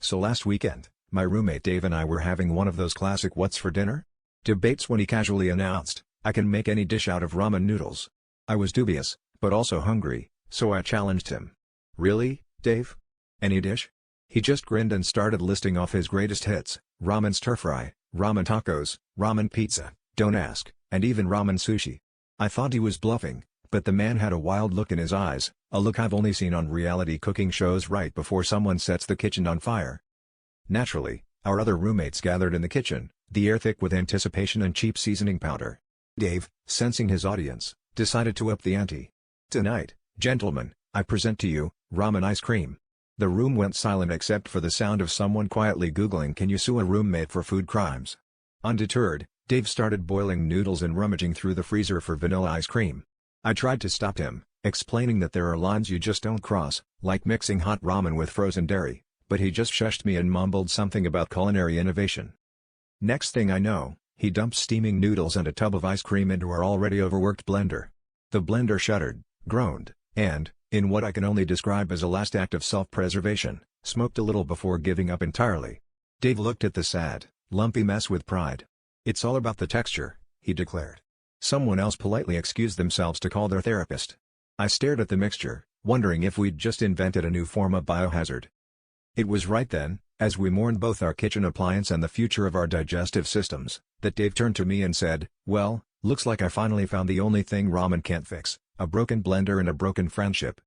So last weekend, my roommate Dave and I were having one of those classic "what's for dinner?" debates when he casually announced, "I can make any dish out of ramen noodles." I was dubious, but also hungry, so I challenged him. "Really, Dave? Any dish?" He just grinned and started listing off his greatest hits: ramen stir-fry, ramen tacos, ramen pizza, don't ask, and even ramen sushi. I thought he was bluffing, but the man had a wild look in his eyes, a look I've only seen on reality cooking shows right before someone sets the kitchen on fire. Naturally, our other roommates gathered in the kitchen, the air thick with anticipation and cheap seasoning powder. Dave, sensing his audience, decided to up the ante. "Tonight, gentlemen, I present to you, ramen ice cream." The room went silent except for the sound of someone quietly Googling "Can you sue a roommate for food crimes?" Undeterred, Dave started boiling noodles and rummaging through the freezer for vanilla ice cream. I tried to stop him, explaining that there are lines you just don't cross, like mixing hot ramen with frozen dairy, but he just shushed me and mumbled something about culinary innovation. Next thing I know, he dumped steaming noodles and a tub of ice cream into our already overworked blender. The blender shuddered, groaned, and, in what I can only describe as a last act of self-preservation, smoked a little before giving up entirely. Dave looked at the sad, lumpy mess with pride. "It's all about the texture," he declared. Someone else politely excused themselves to call their therapist. I stared at the mixture, wondering if we'd just invented a new form of biohazard. It was right then, as we mourned both our kitchen appliance and the future of our digestive systems, that Dave turned to me and said, "Well, looks like I finally found the only thing ramen can't fix, a broken blender and a broken friendship."